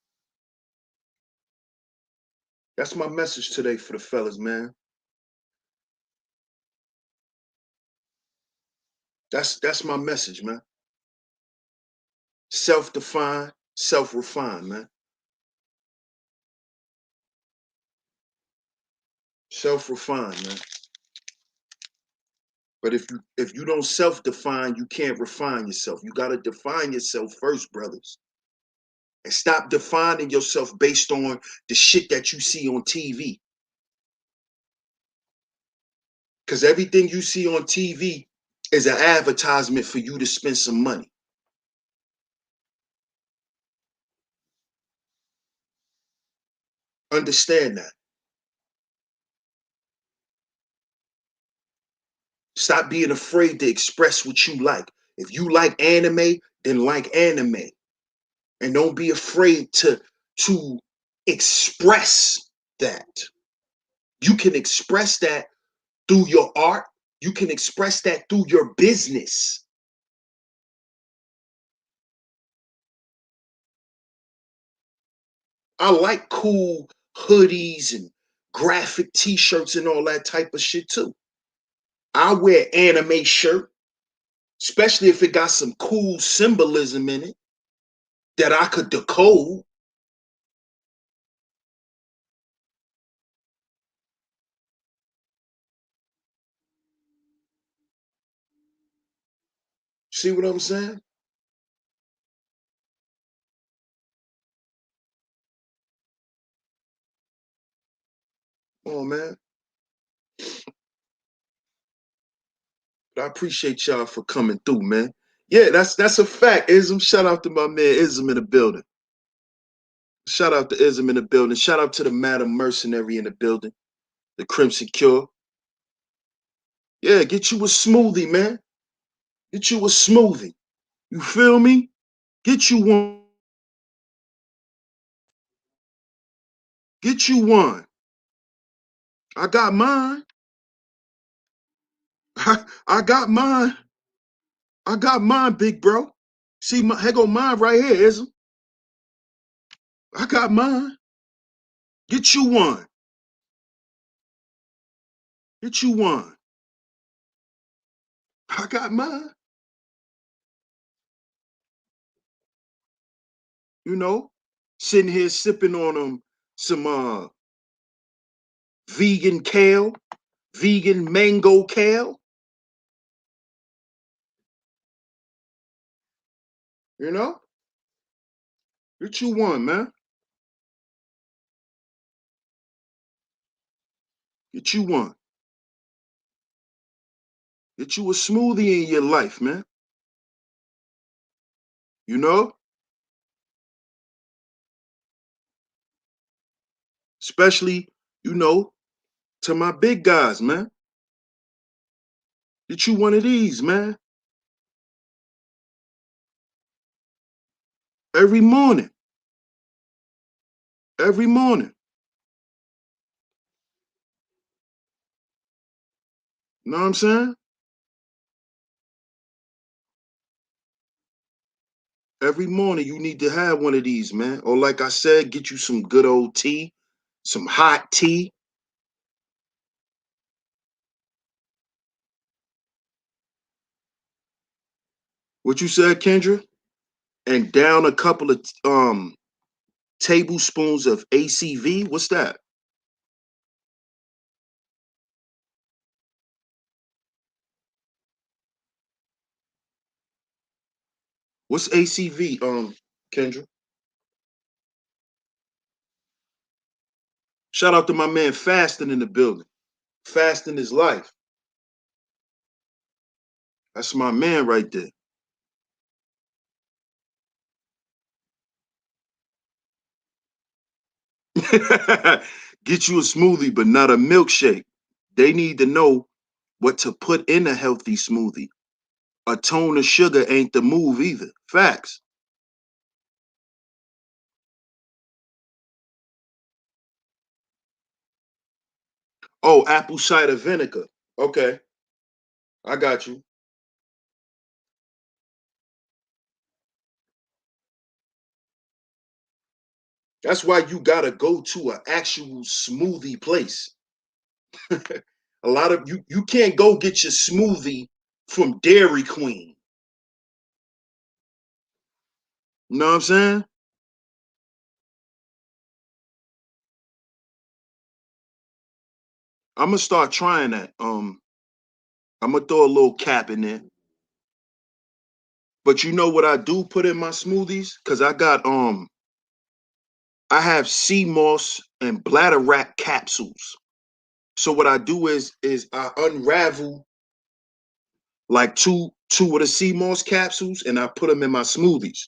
That's my message today for the fellas, man. That's my message, man. Self-defined, self-refined, man. Self-refined, man. But if you don't self-define, you can't refine yourself. You gotta define yourself first, brothers. And stop defining yourself based on the shit that you see on TV. Because everything you see on TV is an advertisement for you to spend some money. Understand that. Stop being afraid to express what you like. If you like anime, then like anime. And don't be afraid to express that. You can express that through your art. You can express that through your business. I like cool hoodies and graphic t-shirts and all that type of shit too. I wear anime shirt. especially if it got some cool symbolism in it that I could decode. See what I'm saying? Oh man. But I appreciate y'all for coming through, man. Yeah, that's a fact. Ism, shout out to my man Ism in the building. Shout out to Ism in the building. Shout out to the Madam Mercenary in the building. The Crimson Cure. Yeah, get you a smoothie, man. Get you a smoothie. You feel me? Get you one. Get you one. I got mine. I got mine. I got mine, big bro. See, here go mine right here, Ism. I got mine. Get you one. Get you one. I got mine. You know, sitting here sipping on some vegan kale, vegan mango kale. You know, get you one, man. Get you one. Get you a smoothie in your life, man. You know, especially to my big guys, man. Get you one of these, man. Every morning. Every morning. You know what I'm saying? Every morning you need to have one of these, man. Or like I said, get you some good old tea, some hot tea. What you said, Kendra? And down a couple of tablespoons of ACV. What's that? What's ACV, Kendra? Shout out to my man Fasting in the building. Fasting is life. That's my man right there. Get you a smoothie, but not a milkshake. They need to know what to put in a healthy smoothie. A ton of sugar ain't the move either. Facts. Oh, apple cider vinegar. Okay, I got you. That's why you gotta go to an actual smoothie place. A lot of you can't go get your smoothie from Dairy Queen. You know what I'm saying? I'm gonna start trying that. I'm gonna throw a little cap in there. But you know what I do put in my smoothies? Cause I have sea moss and bladder wrap capsules. So what I do is I unravel like two of the sea moss capsules and I put them in my smoothies.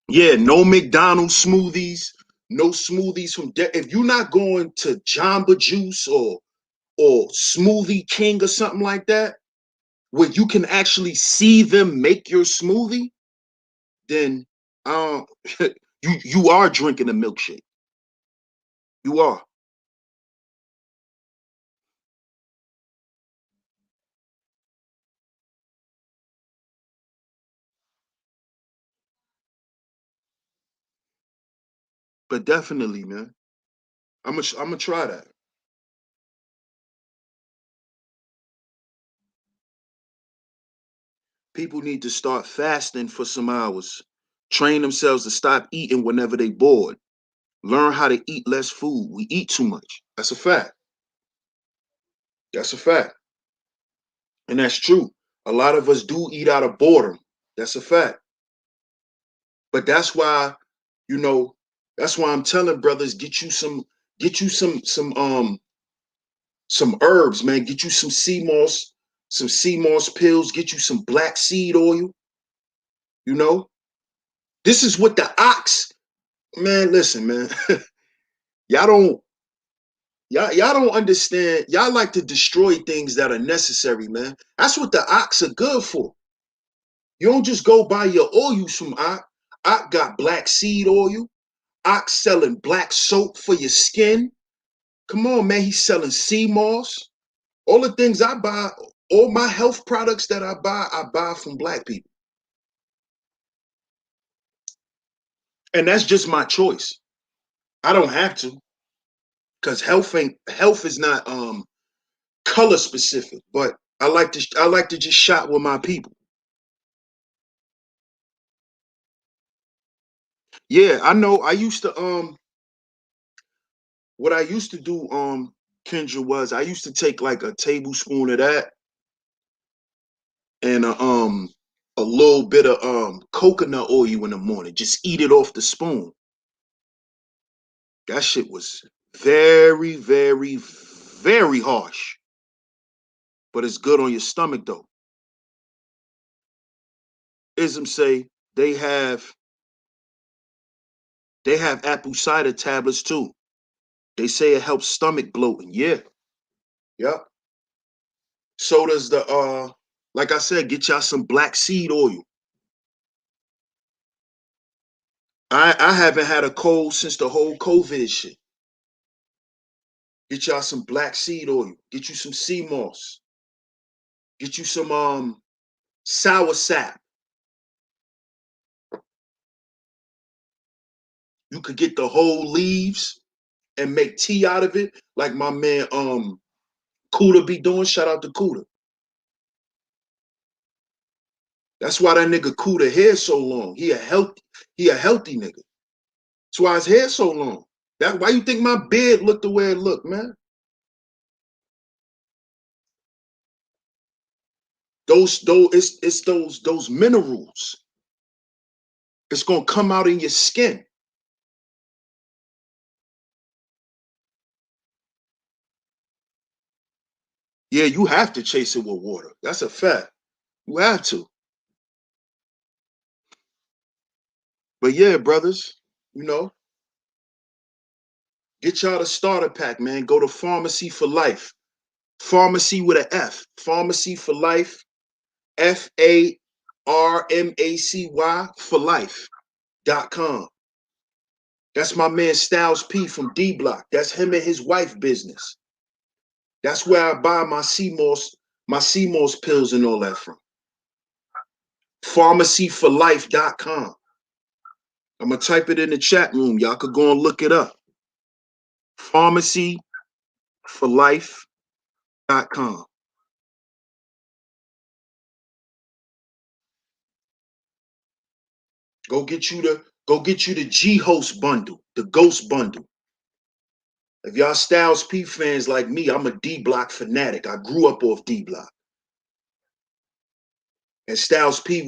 Yeah, no McDonald's smoothies, no smoothies from if you're not going to Jamba Juice or Smoothie King or something like that, where you can actually see them make your smoothie, then uh, you are drinking a milkshake. You are. But definitely, man. I'm gonna try that. People need to start fasting for some hours. Train themselves to stop eating whenever they bored. Learn how to eat less food. We eat too much. That's a fact. That's a fact. And that's true. A lot of us do eat out of boredom. That's a fact. But that's why, you know, that's why I'm telling brothers, get you some herbs, man. Get you some sea moss pills, get you some black seed oil, you know? This is what the ox, man, listen, man. y'all don't y'all don't understand. Y'all like to destroy things that are necessary, man. That's what the ox are good for. You don't just go buy your oils from ox. Ox got black seed oil. Ox selling black soap for your skin. Come on, man. He's selling sea moss. All the things I buy, all my health products that I buy from black people. And that's just my choice. I don't have to, because health is not color specific, but I like to just shop with my people. Yeah, I know. I used to what I used to do, Kendra, was I used to take like a tablespoon of that and a little bit of coconut oil in the morning. Just eat it off the spoon. That shit was very, very, very harsh, but it's good on your stomach though. Ism say they have apple cider tablets too. They say it helps stomach bloating. Yeah, yeah. So does the like I said, get y'all some black seed oil. I haven't had a cold since the whole COVID shit. Get y'all some black seed oil. Get you some sea moss. Get you some sour sap. You could get the whole leaves and make tea out of it, like my man Cuda be doing. Shout out to Cuda. That's why that nigga Cuda hair so long. He a healthy nigga. That's why his hair so long. That why you think my beard looked the way it looked, man? It's those minerals. It's gonna come out in your skin. Yeah, you have to chase it with water. That's a fact. You have to. But yeah, brothers, you know, get y'all the starter pack, man. Go to Pharmacy for Life. Pharmacy with an F. Pharmacy for Life. FARMACY for life.com. That's my man Styles P from D Block. That's him and his wife business. That's where I buy my CMOS pills and all that from. Pharmacyforlife.com. I'm gonna type it in the chat room. Y'all could go and look it up. Pharmacyforlife.com. Go get you the G Host bundle, the Ghost bundle. If y'all Styles P fans like me, I'm a D Block fanatic. I grew up off D Block. And Styles P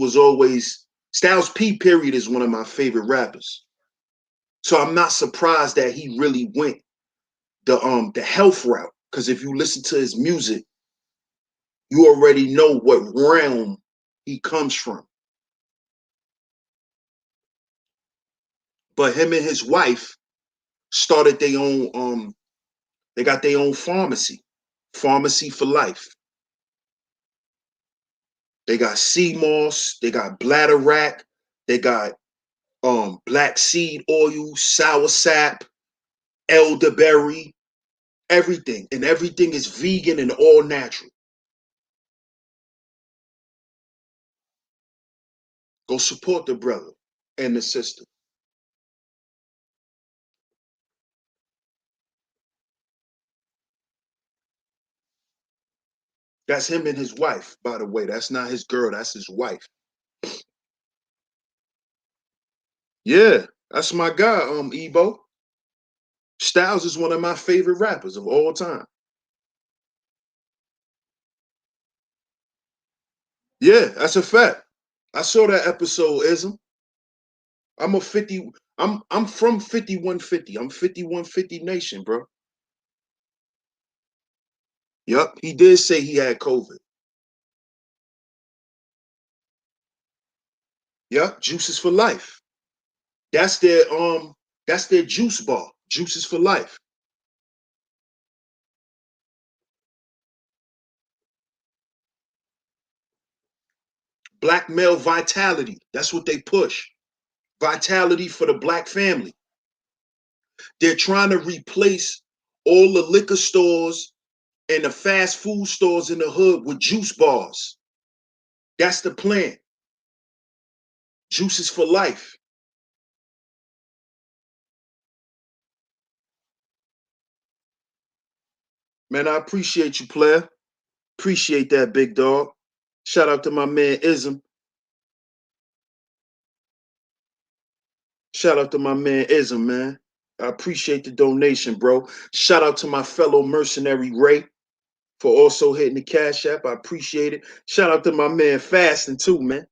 period is one of my favorite rappers. So I'm not surprised that he really went the health route. Because if you listen to his music, you already know what realm he comes from. But him and his wife started their own they got their own pharmacy. Pharmacy for Life. They got sea moss, they got bladder rack, they got black seed oil, sour sap, elderberry, everything. And everything is vegan and all natural. Go support the brother and the sister. That's him and his wife, by the way. That's not his girl. That's his wife. Yeah, that's my guy, Ebo. Styles is one of my favorite rappers of all time. Yeah, that's a fact. I saw that episode, Ism. I'm a 50. I'm from 5150. I'm 5150 Nation, bro. Yup, he did say he had COVID. Yup, Juices for Life. That's their juice bar. Juices for Life. Black male vitality. That's what they push. Vitality for the black family. They're trying to replace all the liquor stores and the fast food stores in the hood with juice bars. That's the plan. Juices for Life. Man, I appreciate you, player. Appreciate that, big dog. Shout out to my man Ism. Shout out to my man Ism, man. I appreciate the donation, bro. Shout out to my fellow mercenary Ray for also hitting the Cash App. I appreciate it. Shout out to my man Fasting too, man.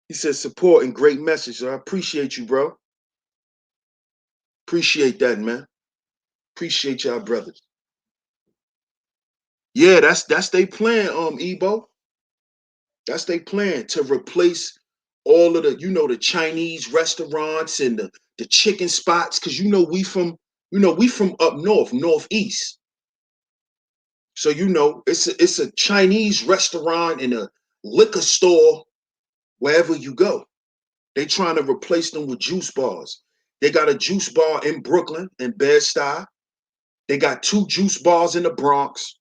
He said support and great message. So I appreciate you, bro. Appreciate that, man. Appreciate y'all, brothers. Yeah, that's they plan, Ebo. That's they plan to replace all of the, the Chinese restaurants and the chicken spots, because we from up north, northeast. So it's a Chinese restaurant and a liquor store wherever you go. They trying to replace them with juice bars. They got a juice bar in Brooklyn in Bed-Stuy. They got 2 juice bars in the Bronx,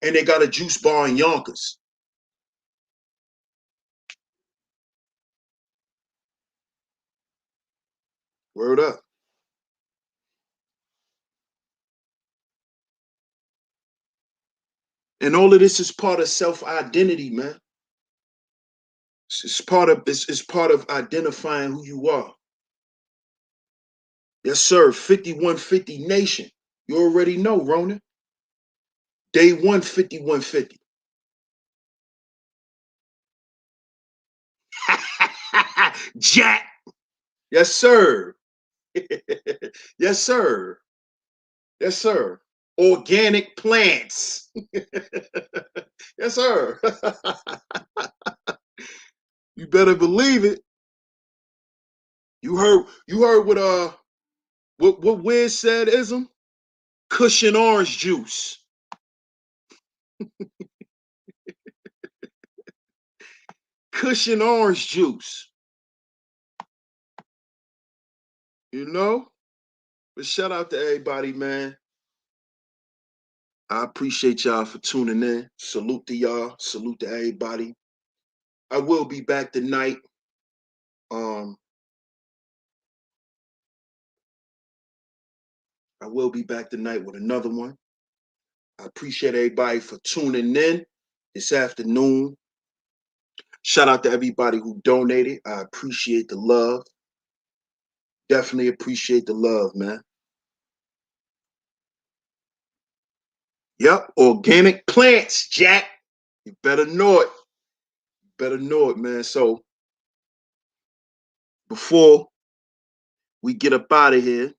and they got a juice bar in Yonkers. Word up. And all of this is part of self-identity, man. It's part of identifying who you are. Yes, sir. 5150 Nation. You already know, Ronan. Day one, 5150. Jack. Yes, sir. Yes, sir. Yes, sir. Organic plants. Yes, sir. You better believe it. You heard what Wiz said, Ism? Cushion orange juice. Cushion orange juice. You know? But shout out to everybody, man. I appreciate y'all for tuning in. Salute to y'all. Salute to everybody. I will be back tonight. I will be back tonight with another one. I appreciate everybody for tuning in this afternoon. Shout out to everybody who donated. I appreciate the love. Definitely appreciate the love, man. Yep, organic plants, Jack. You better know it. You better know it, man. So before we get up out of here,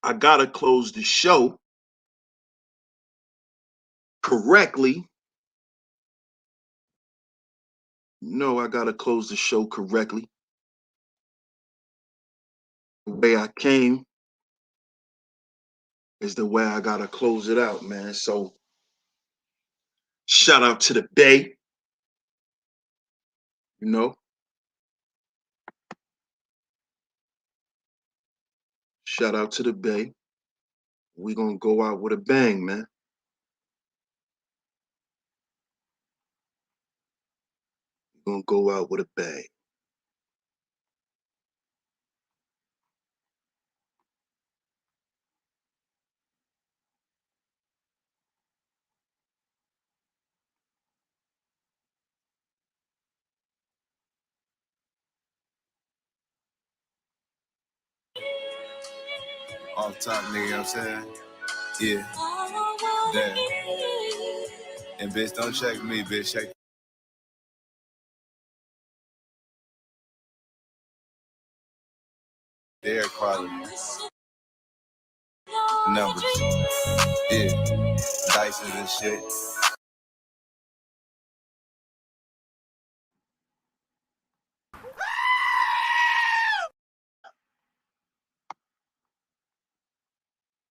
I gotta close the show correctly. I gotta close the show correctly. The way I came is the way I gotta close it out, man. So shout out to the Bay. You know, shout out to the Bay. We gonna go out with a bang, man. We gonna go out with a bang. Off top, nigga, you know what I'm saying? Yeah. Damn. And bitch, don't check me, bitch. Check the air quality. Numbers. Yeah. Dices and shit.